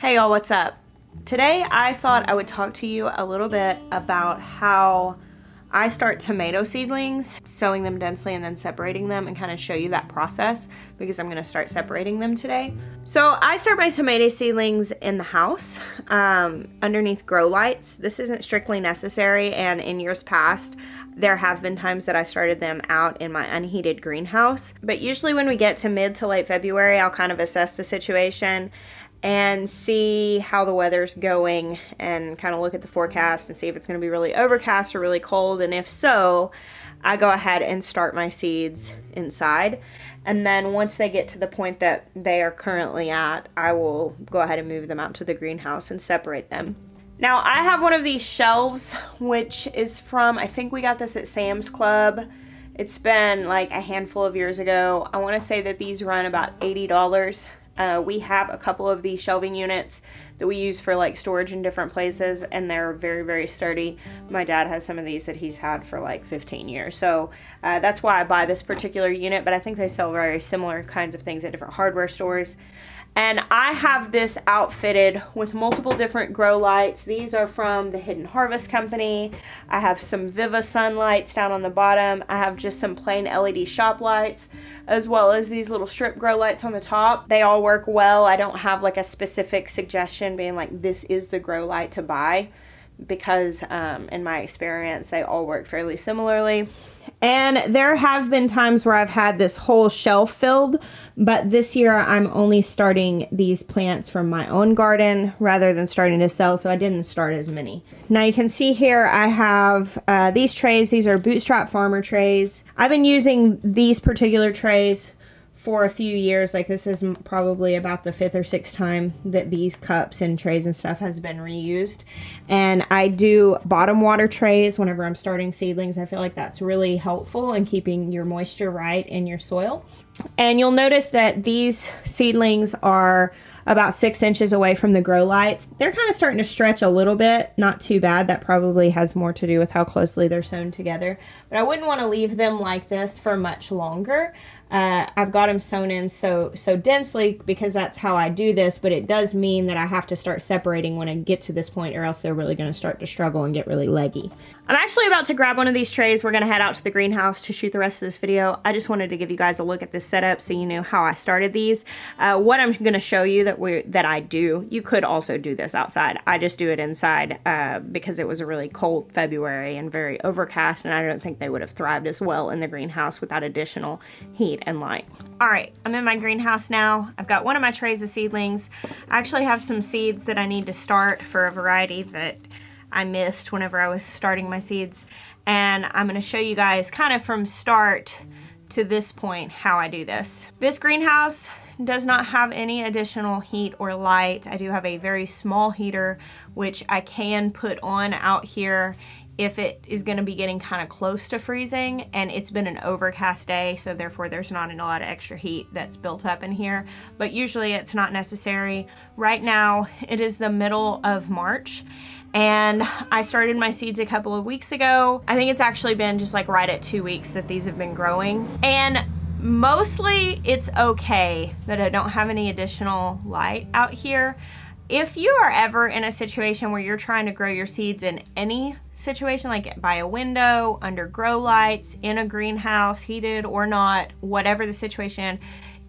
Hey y'all, what's up? Today I thought I would talk to you a little bit about how I start tomato seedlings, sowing them densely and then separating them, and kind of show you that process because I'm going to start separating them today. So I start my tomato seedlings in the house underneath grow lights. This isn't strictly necessary, and in years past there have been times that I started them out in my unheated greenhouse. But usually when we get to mid to late February, I'll kind of assess the situation and see how the weather's going and kind of look at the forecast and see if it's going to be really overcast or really cold, and if so, I go ahead and start my seeds inside. And then once they get to the point that they are currently at, I will go ahead and move them out to the greenhouse and separate them. Now I have one of these shelves, which is from, I think we got this at Sam's Club. It's been like a handful of years ago. I want to say that these run about $80. We have a couple of these shelving units that we use for like storage in different places, and they're very, very sturdy. My dad has some of these that he's had for like 15 years. So that's why I buy this particular unit, but I think they sell very similar kinds of things at different hardware stores. And I have this outfitted with multiple different grow lights. These are from the Hidden Harvest Company. I have some Viva Sun lights down on the bottom. I have just some plain LED shop lights, as well as these little strip grow lights on the top. They all work well. I don't have like a specific suggestion being like, this is the grow light to buy, because in my experience, they all work fairly similarly. And there have been times where I've had this whole shelf filled, but this year I'm only starting these plants from my own garden rather than starting to sell, so I didn't start as many. Now you can see here I have these trays. These are Bootstrap Farmer trays. I've been using these particular trays for a few years. Like, this is probably about the 5th or 6th time that these cups and trays and stuff has been reused. And I do bottom water trays whenever I'm starting seedlings. I feel like that's really helpful in keeping your moisture right in your soil. And you'll notice that these seedlings are about 6 inches away from the grow lights. They're kind of starting to stretch a little bit, not too bad. That probably has more to do with how closely they're sewn together. But I wouldn't want to leave them like this for much longer. I've got them sewn in so densely because that's how I do this, but it does mean that I have to start separating when I get to this point, or else they're really going to start to struggle and get really leggy. I'm actually about to grab one of these trays. We're going to head out to the greenhouse to shoot the rest of this video. I just wanted to give you guys a look at this setup so you know how I started these. What I'm going to show you that I do, you could also do this outside. I just do it inside because it was a really cold February and very overcast, and I don't think they would have thrived as well in the greenhouse without additional heat and light. All right, I'm in my greenhouse now. I've got one of my trays of seedlings. I actually have some seeds that I need to start for a variety that I missed whenever I was starting my seeds, and I'm going to show you guys kind of from start to this point how I do this. This greenhouse does not have any additional heat or light. I do have a very small heater which I can put on out here if it is going to be getting kind of close to freezing, and it's been an overcast day, so therefore there's not a lot of extra heat that's built up in here, but usually it's not necessary. Right now it is the middle of March, and I started my seeds a couple of weeks ago. I think it's actually been just like right at 2 weeks that these have been growing, and mostly it's okay that I don't have any additional light out here. If you are ever in a situation where you're trying to grow your seeds in any situation, like by a window, under grow lights, in a greenhouse, heated or not, whatever the situation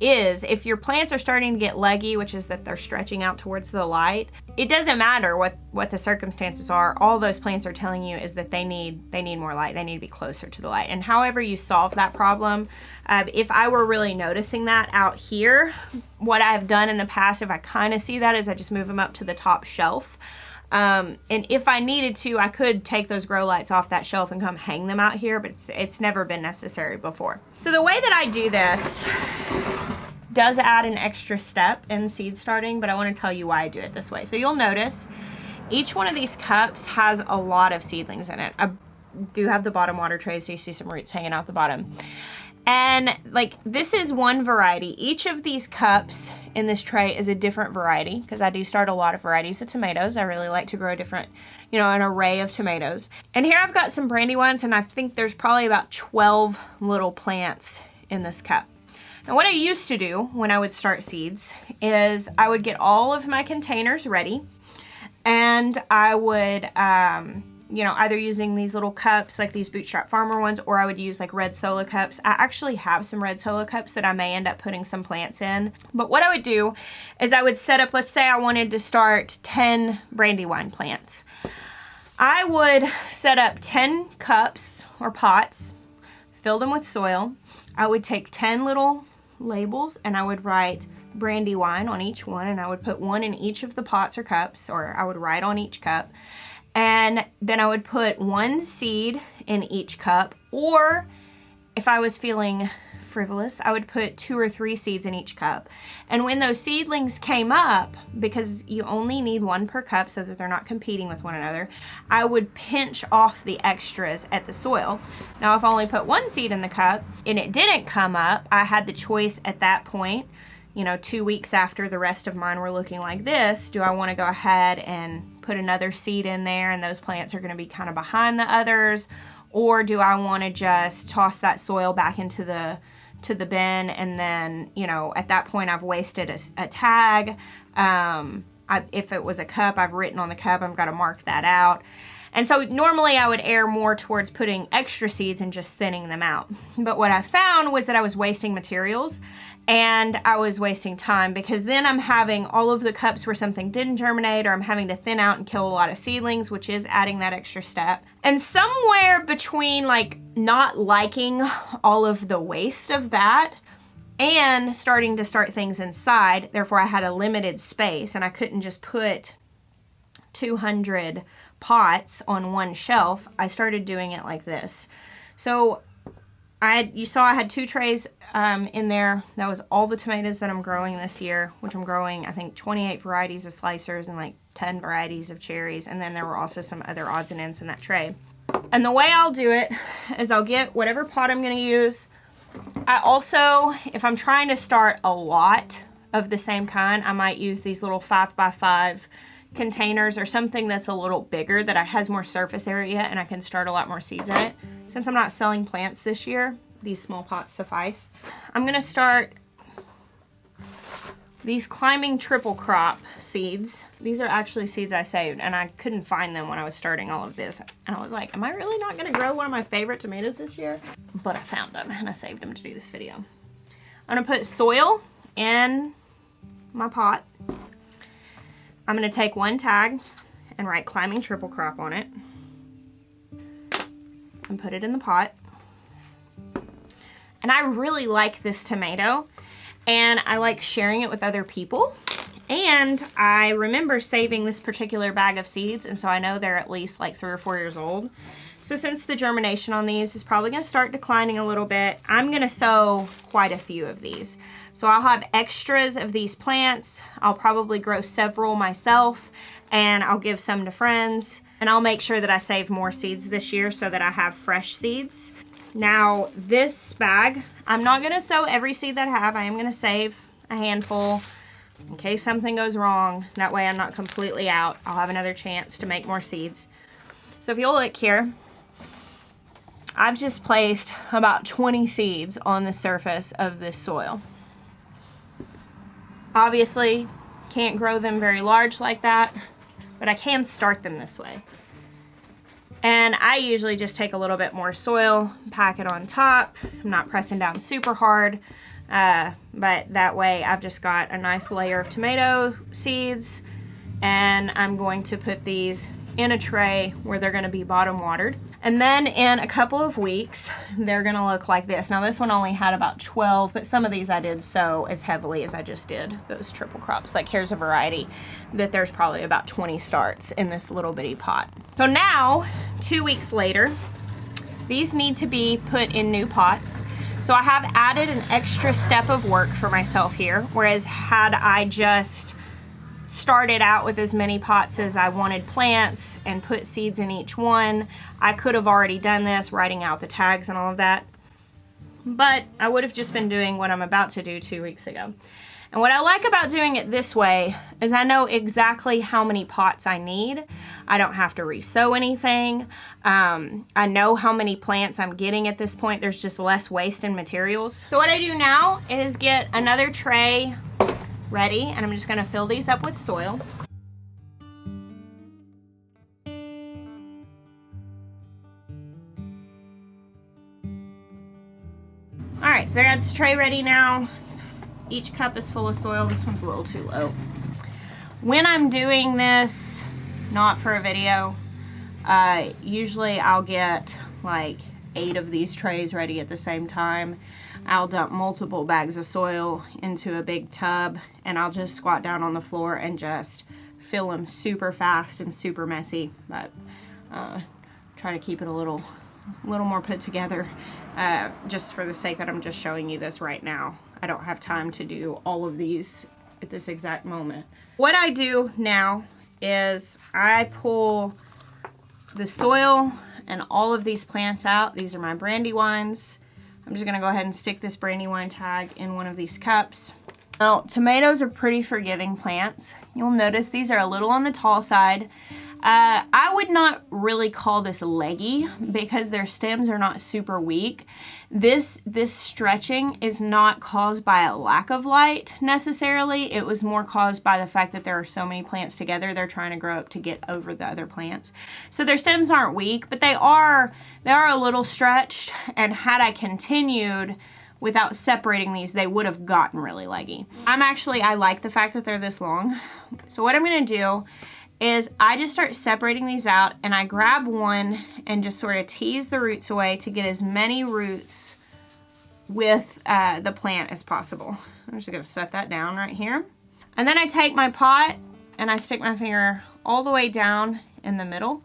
is, if your plants are starting to get leggy, which is that they're stretching out towards the light, it doesn't matter what the circumstances are. All those plants are telling you is that they need more light. They need to be closer to the light. And however you solve that problem, if I were really noticing that out here, what I've done in the past, if I kind of see that, is I just move them up to the top shelf. And if I needed to, I could take those grow lights off that shelf and come hang them out here, but it's never been necessary before. So the way that I do this does add an extra step in seed starting, but I want to tell you why I do it this way. So you'll notice each one of these cups has a lot of seedlings in it. I do have the bottom water tray, so you see some roots hanging out the bottom. And like, this is one variety. Each of these cups in this tray is a different variety, because I do start a lot of varieties of tomatoes. I really like to grow different, an array of tomatoes. And here I've got some brandy ones, and I think there's probably about 12 little plants in this cup. Now what I used to do when I would start seeds is I would get all of my containers ready, and I would, you know, either using these little cups like these Bootstrap Farmer ones, or I would use like red Solo cups. I actually have some red Solo cups that I may end up putting some plants in. But what I would do is I would set up, let's say I wanted to start 10 brandywine plants. I would set up 10 cups or pots, fill them with soil. I would take 10 little labels and I would write brandywine on each one, and I would put one in each of the pots or cups, or I would write on each cup. And then I would put one seed in each cup, or if I was feeling frivolous, I would put 2 or 3 seeds in each cup. And when those seedlings came up, because you only need one per cup so that they're not competing with one another, I would pinch off the extras at the soil. Now if I only put one seed in the cup and it didn't come up, I had the choice at that point, you know, 2 weeks after the rest of mine were looking like this, do I want to go ahead and put another seed in there and those plants are going to be kind of behind the others, or do I want to just toss that soil back into the bin, and then, you know, at that point I've wasted a tag. If it was a cup, I've written on the cup, I've got to mark that out. And so normally I would err more towards putting extra seeds and just thinning them out. But what I found was that I was wasting materials and I was wasting time, because then I'm having all of the cups where something didn't germinate, or I'm having to thin out and kill a lot of seedlings, which is adding that extra step. And somewhere between like not liking all of the waste of that and starting to start things inside, therefore I had a limited space and I couldn't just put 200 pots on one shelf, I started doing it like this. So you saw I had 2 trays in there. That was all the tomatoes that I'm growing this year, which I'm growing, I think, 28 varieties of slicers and like 10 varieties of cherries. And then there were also some other odds and ends in that tray. And the way I'll do it is I'll get whatever pot I'm going to use. I also, if I'm trying to start a lot of the same kind, I might use these little 5x5 containers or something that's a little bigger, that has more surface area and I can start a lot more seeds in it. Since I'm not selling plants this year, these small pots suffice. I'm gonna start these climbing triple crop seeds. These are actually seeds I saved, and I couldn't find them when I was starting all of this. And I was like, am I really not gonna grow one of my favorite tomatoes this year? But I found them and I saved them to do this video. I'm gonna put soil in my pot. I'm gonna take one tag and write climbing triple crop on it and put it in the pot. And I really like this tomato, and I like sharing it with other people. And I remember saving this particular bag of seeds, and so I know they're at least like 3 or 4 years old. So since the germination on these is probably gonna start declining a little bit, I'm gonna sow quite a few of these. So I'll have extras of these plants. I'll probably grow several myself, and I'll give some to friends. And I'll make sure that I save more seeds this year so that I have fresh seeds. Now this bag, I'm not gonna sow every seed that I have. I am gonna save a handful in case something goes wrong. That way I'm not completely out. I'll have another chance to make more seeds. So if you'll look here, I've just placed about 20 seeds on the surface of this soil. Obviously, can't grow them very large like that, but I can start them this way. And I usually just take a little bit more soil, pack it on top. I'm not pressing down super hard, but that way I've just got a nice layer of tomato seeds, and I'm going to put these in a tray where they're gonna be bottom watered. And then in a couple of weeks, they're gonna look like this. Now this one only had about 12, but some of these I did sow as heavily as I just did those triple crops. Like here's a variety that there's probably about 20 starts in this little bitty pot. So now, 2 weeks later, these need to be put in new pots. So I have added an extra step of work for myself here, whereas had I just started out with as many pots as I wanted plants and put seeds in each one, I could have already done this, writing out the tags and all of that. But I would have just been doing what I'm about to do 2 weeks ago. And what I like about doing it this way is I know exactly how many pots I need. I don't have to re-sow anything. I know how many plants I'm getting at this point. There's just less waste in materials. So what I do now is get another tray ready, and I'm just gonna fill these up with soil. All right, so I got this tray ready now. Each cup is full of soil. This one's a little too low. When I'm doing this, not for a video, usually I'll get like 8 of these trays ready at the same time. I'll dump multiple bags of soil into a big tub, and I'll just squat down on the floor and just fill them super fast and super messy, but try to keep it a little more put together, just for the sake that I'm just showing you this right now. I don't have time to do all of these at this exact moment. What I do now is I pull the soil and all of these plants out. These are my brandywines. I'm just gonna go ahead and stick this brandywine tag in one of these cups. Now, tomatoes are pretty forgiving plants. You'll notice these are a little on the tall side. I would not really call this leggy because their stems are not super weak. This stretching is not caused by a lack of light necessarily. It was more caused by the fact that there are so many plants together. They're trying to grow up to get over the other plants. So their stems aren't weak, but they are a little stretched, and had I continued without separating these, they would have gotten really leggy. I like the fact that they're this long. So what I'm gonna do is I just start separating these out, and I grab one and just sort of tease the roots away to get as many roots with the plant as possible. I'm just gonna set that down right here. And then I take my pot and I stick my finger all the way down in the middle,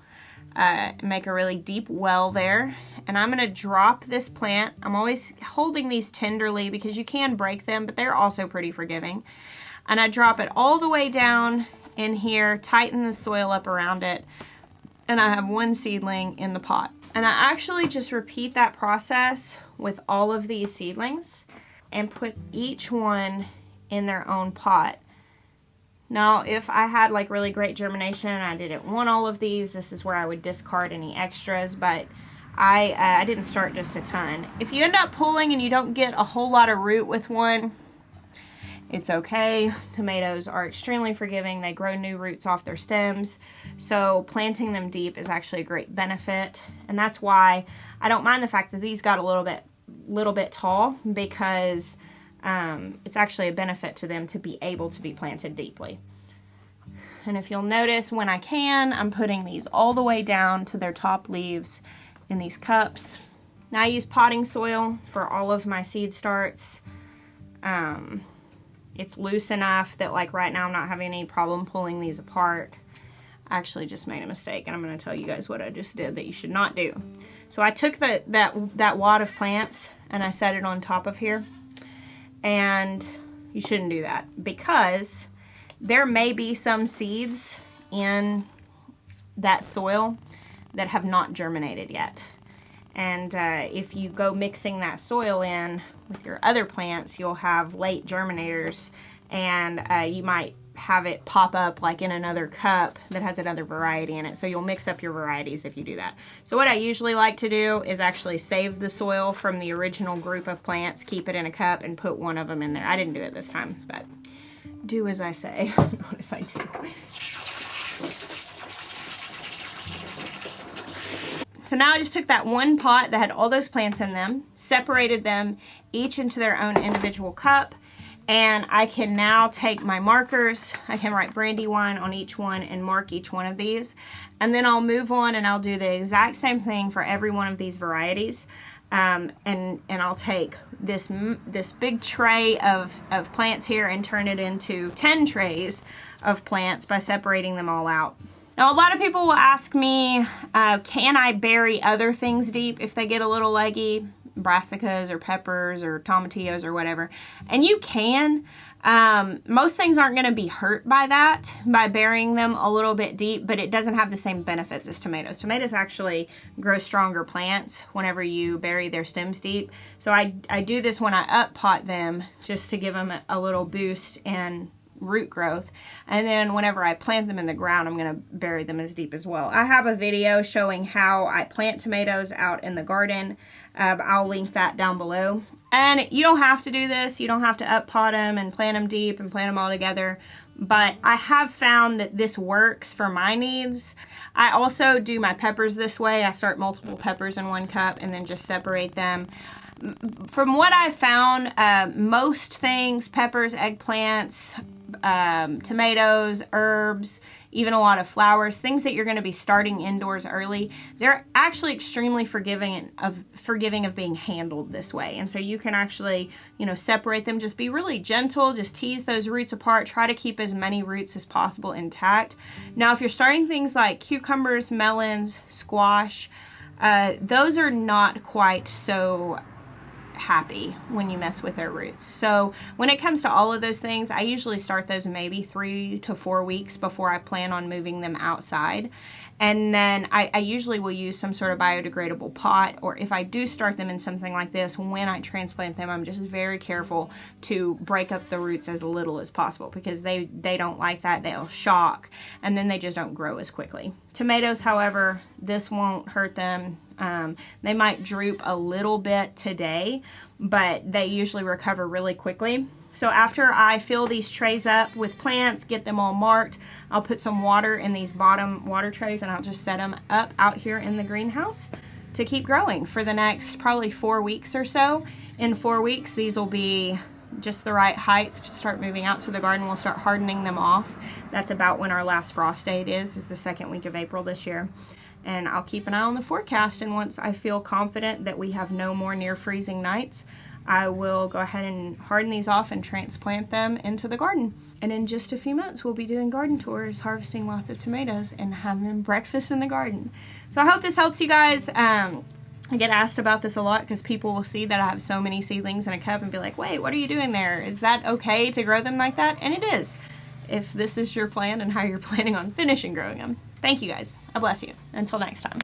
make a really deep well there. And I'm gonna drop this plant. I'm always holding these tenderly because you can break them, but they're also pretty forgiving. And I drop it all the way down in here, tighten the soil up around it, and I have one seedling in the pot. And I actually just repeat that process with all of these seedlings and put each one in their own pot. Now, if I had like really great germination and I didn't want all of these, this is where I would discard any extras, but I didn't start just a ton. If you end up pulling and you don't get a whole lot of root with one, it's okay. Tomatoes are extremely forgiving. They grow new roots off their stems. So planting them deep is actually a great benefit. And that's why I don't mind the fact that these got a little bit tall, because it's actually a benefit to them to be able to be planted deeply. And if you'll notice, when I can, I'm putting these all the way down to their top leaves in these cups. Now I use potting soil for all of my seed starts. It's loose enough that like right now I'm not having any problem pulling these apart. I actually just made a mistake, and I'm going to tell you guys what I just did that you should not do. So I took that wad of plants and I set it on top of here, and you shouldn't do that because there may be some seeds in that soil that have not germinated yet. And if you go mixing that soil in with your other plants, you'll have late germinators, and you might have it pop up like in another cup that has another variety in it. So you'll mix up your varieties if you do that. So what I usually like to do is actually save the soil from the original group of plants, keep it in a cup, and put one of them in there. I didn't do it this time, but do as I say. Notice I do. So now I just took that one pot that had all those plants in them, separated them each into their own individual cup, and I can now take my markers. I can write Brandywine on each one and mark each one of these, and then I'll move on and I'll do the exact same thing for every one of these varieties. And I'll take this big tray of plants here and turn it into 10 trays of plants by separating them all out. Now, a lot of people will ask me, can I bury other things deep if they get a little leggy? brassicas or peppers or tomatillos or whatever. And you can. Most things aren't going to be hurt by that, by burying them a little bit deep, but it doesn't have the same benefits as tomatoes. Tomatoes actually grow stronger plants whenever you bury their stems deep. So I do this when I up pot them just to give them a little boost in root growth, and then whenever I plant them in the ground, I'm going to bury them as deep as well. I have a video showing how I plant tomatoes out in the garden. I'll link that down below. And you don't have to do this. You don't have to up pot them and plant them deep and plant them all together. But I have found that this works for my needs. I also do my peppers this way. I start multiple peppers in one cup and then just separate them. From what I found, most things, peppers, eggplants, tomatoes, herbs, even a lot of flowers, things that you're going to be starting indoors early, they're actually extremely forgiving of being handled this way. And so you can actually, you know, separate them, just be really gentle, just tease those roots apart, try to keep as many roots as possible intact. Now, if you're starting things like cucumbers, melons, squash, those are not quite so happy when you mess with their roots. So when it comes to all of those things, I usually start those maybe 3 to 4 weeks before I plan on moving them outside. And then I usually will use some sort of biodegradable pot, or if I do start them in something like this, when I transplant them, I'm just very careful to break up the roots as little as possible, because they don't like that. They'll shock, and then they just don't grow as quickly. Tomatoes, however, this won't hurt them. They might droop a little bit today, but they usually recover really quickly. So after I fill these trays up with plants, get them all marked, I'll put some water in these bottom water trays, and I'll just set them up out here in the greenhouse to keep growing for the next probably 4 weeks or so. In 4 weeks, these will be just the right height to start moving out to the garden. We'll start hardening them off. That's about when our last frost date is the second week of April this year. And I'll keep an eye on the forecast, and once I feel confident that we have no more near freezing nights, I will go ahead and harden these off and transplant them into the garden. And in just a few months, we'll be doing garden tours, harvesting lots of tomatoes, and having breakfast in the garden. So I hope this helps you guys. I get asked about this a lot because people will see that I have so many seedlings in a cup and be like, wait, what are you doing there? Is that okay to grow them like that? And it is, if this is your plan and how you're planning on finishing growing them. Thank you guys. I bless you. Until next time.